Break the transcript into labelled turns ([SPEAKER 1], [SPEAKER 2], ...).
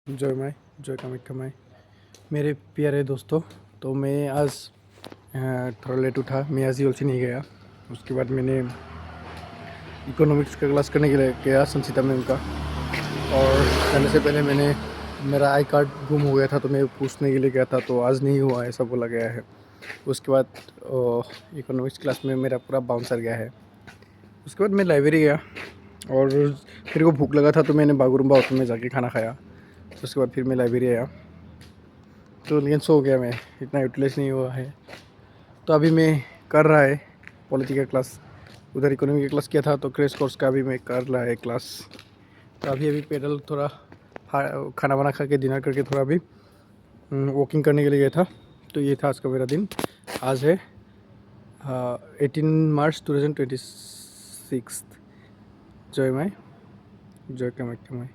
[SPEAKER 1] जय माई जय कामाख्या माई। मेरे प्यारे दोस्तों, तो मैं आज थोड़ा लेट उठा। मैं आज यूएलसी नहीं गया। उसके बाद मैंने इकोनॉमिक्स का क्लास करने के लिए गया संचिता मैम का। और जाने से पहले मैंने मेरा आई कार्ड गुम हो गया था, तो मैं पूछने के लिए गया था, तो आज नहीं हुआ ऐसा बोला गया है। उसके बाद इकोनॉमिक्स क्लास में मेरा पूरा बाउंसर गया है। उसके बाद मैं लाइब्रेरी गया और मेरे को भूख लगा था, तो मैंने बागुरुम्बा होटल में जाके खाना खाया। उसके बाद फिर मैं लाइब्रेरी आया, तो लेकिन सो गया मैं, इतना यूटिलाइज नहीं हुआ है। तो अभी मैं कर रहा है पॉलिटी का क्लास। उधर इकोनॉमी का क्लास किया था, तो क्रैश कोर्स का भी मैं कर रहा है क्लास। तो अभी पैदल थोड़ा खाना वाना खा के डिनर करके थोड़ा अभी वॉकिंग करने के लिए गया था। तो ये था आज का मेरा दिन। आज है 18 मार्च 2026। जय माई जय कामाख्या माई।